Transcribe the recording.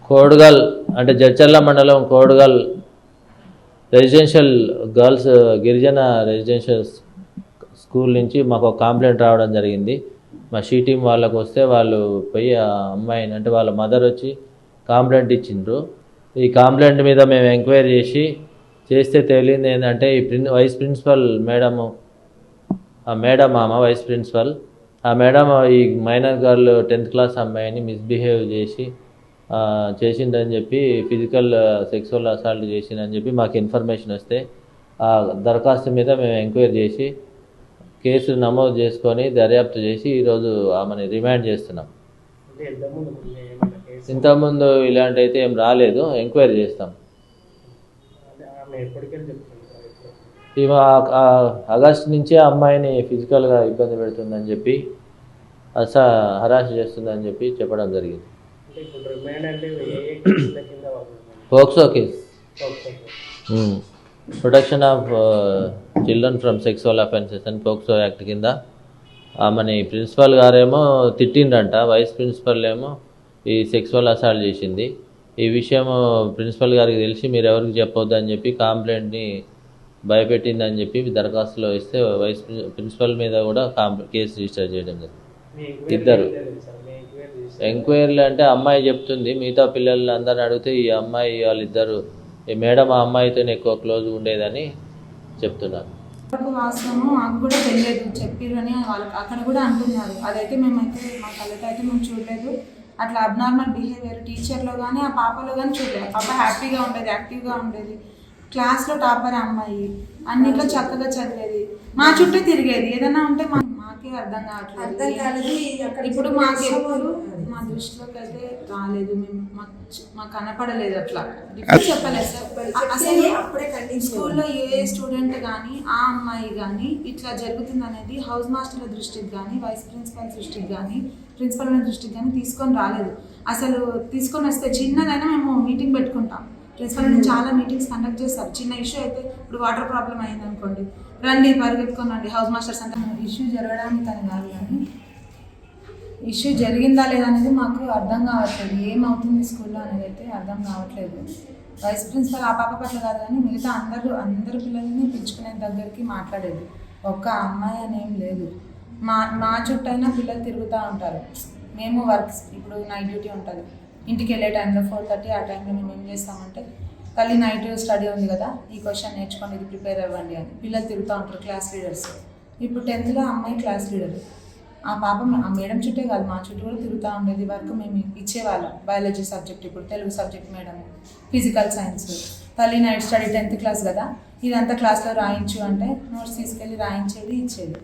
కోడుగల్ అంటే జడ్చర్ల మండలం కోడుగల్ residential girls గిరిజన రెసిడెన్షియల్ స్కూల్ నుంచి మాకు ఒక కంప్లైంట్ రావడం జరిగింది. మా షీ టీం వాళ్ళకు వస్తే వాళ్ళు పోయి ఆ అమ్మాయిని అంటే వాళ్ళ మదర్ వచ్చి కంప్లైంట్ ఇచ్చిండ్రు. ఈ కంప్లైంట్ మీద మేము ఎంక్వైరీ చేస్తే తేలింది ఏంటంటే ఈ వైస్ ప్రిన్సిపల్ మేడము ఆ మేడం ఆమె వైస్ ప్రిన్సిపల్ ఆ మేడం ఈ మైనర్ గర్ల్ 10th క్లాస్ అమ్మాయిని మిస్బిహేవ్ చేసిందని చెప్పి ఫిజికల్ సెక్సువల్ అసాల్ట్ చేసిందని చెప్పి మాకు ఇన్ఫర్మేషన్ వస్తే ఆ దరఖాస్తు మీద మేము ఎంక్వైరీ చేసి కేసు నమోదు చేసుకొని దర్యాప్తు చేసి ఈరోజు ఆమెను రిమాండ్ చేస్తున్నాం. ఇంతకుముందు ఇలాంటి అయితే ఏం రాలేదు, ఎంక్వైరీ చేస్తాం. ఆగస్టు నుంచి ఆ అమ్మాయిని ఫిజికల్గా ఇబ్బంది పెడుతుందని చెప్పి హరాస్ చేస్తుందని చెప్పి చెప్పడం జరిగింది. POCSO case, protection of children from sexual offences అని పోక్సో యాక్ట్ కింద ఆమెని ప్రిన్సిపల్ గారేమో తిట్టిండ్రంట, వైస్ ప్రిన్సిపల్ ఏమో ఈ సెక్సువల్ అసాల్ట్ చేసింది. ఈ విషయం ప్రిన్సిపల్ గారికి తెలిసి మీరు ఎవరికి చెప్పొద్దు అని చెప్పి కంప్లైంట్ని భయపెట్టిందని చెప్పి దరఖాస్తులో ఇస్తే వైస్ ప్రిన్సిపల్ మీద కూడా కేసు రిజిస్టర్ చేయడం జరిగింది. ఇద్దరు ఎంక్వైరీలు అంటే అమ్మాయి చెప్తుంది, మిగతా పిల్లలు అందరిని అడిగితే ఈ అమ్మాయి వాళ్ళిద్దరు ఈ మేడం ఆ అమ్మాయితో ఎక్కువ క్లోజ్ ఉండేదని చెప్తున్నారు. వాస్తవము మాకు కూడా తెలియదు, చెప్పిరని వాళ్ళకి అక్కడ కూడా అంటున్నారు. అదైతే మేమైతే మా కళ్ళతో అయితే మేము చూడలేదు. అట్లా అబ్నార్మల్ బిహేవియర్ టీచర్లో కానీ ఆ పాపలో కానీ చూడలేదు. పాప హ్యాపీగా ఉండేది, యాక్టివ్గా ఉండేది, క్లాస్లో టాపర్ అమ్మాయి, అన్నిట్లో చక్కగా చదివేది, మా చుట్టూ తిరిగేది. ఏదైనా ఉంటే మాకే అర్థం కావట్లేదు. ఇప్పుడు మాకు ఎప్పుడు మా దృష్టిలోకి అయితే రాలేదు, మేము మాకు కనపడలేదు. అట్లా చెప్పలేదు సార్. అసలు స్కూల్లో ఏ స్టూడెంట్ కానీ ఆ అమ్మాయి కానీ ఇట్లా జరుగుతుంది అనేది హౌస్ మాస్టర్ల దృష్టికి కానీ వైస్ ప్రిన్సిపల్ దృష్టికి కానీ ప్రిన్సిపల్ దృష్టికి కానీ తీసుకొని రాలేదు. అసలు తీసుకొని వస్తే చిన్నదైనా మేము మీటింగ్ పెట్టుకుంటాం. ప్రిన్సిపల్ నుంచి చాలా మీటింగ్స్ కండక్ట్ చేస్తారు. చిన్న ఇష్యూ అయితే ఇప్పుడు వాటర్ ప్రాబ్లం అయింది అనుకోండి, రండి పరిగెత్తుకొని రండి హౌస్ మాస్టర్స్ అంటే ఇష్యూ జరగడానికి అని కాదు, కానీ ఇష్యూ జరిగిందా లేదా అనేది మాకు అర్థం కావట్లేదు. ఏమవుతుంది స్కూల్లో అనేది అయితే అర్థం కావట్లేదు. వైస్ ప్రిన్సిపల్ ఆ పాప పట్ల కాదు కానీ మిగతా అందరు పిల్లల్ని పిలుచుకునే దగ్గరికి మాట్లాడేది. ఒక్క అమ్మాయి అనేం లేదు. మా చుట్టూ అయినా పిల్లలు తిరుగుతూ ఉంటారు. మేము వర్క్ ఇప్పుడు నైట్ డ్యూటీ ఉంటుంది, ఇంటికి వెళ్ళే టైంలో 4:30 ఆ టైంలో మేము ఏం చేస్తామంటే తల్లి నైట్ స్టడీ ఉంది కదా, ఈ క్వశ్చన్ నేర్చుకోండి, ఇది ప్రిపేర్ అవ్వండి అని పిల్లలు తిరుగుతూ ఉంటారు క్లాస్ లీడర్స్. ఇప్పుడు 10th అమ్మాయి క్లాస్ లీడర్. ఆ పాప ఆ మేడం చుట్టే కాదు మా చుట్టూ కూడా తిరుగుతూ ఉండేది. వర్క్ మేము ఇచ్చేవాళ్ళం, బయాలజీ సబ్జెక్ట్, ఇప్పుడు Telugu subject madam, physical science. తల్లి నైట్ స్టడీ 10th క్లాస్ కదా, ఇదంతా క్లాస్లో రాయించు అంటే నోట్స్ తీసుకెళ్ళి రాయించేది, ఇచ్చేది.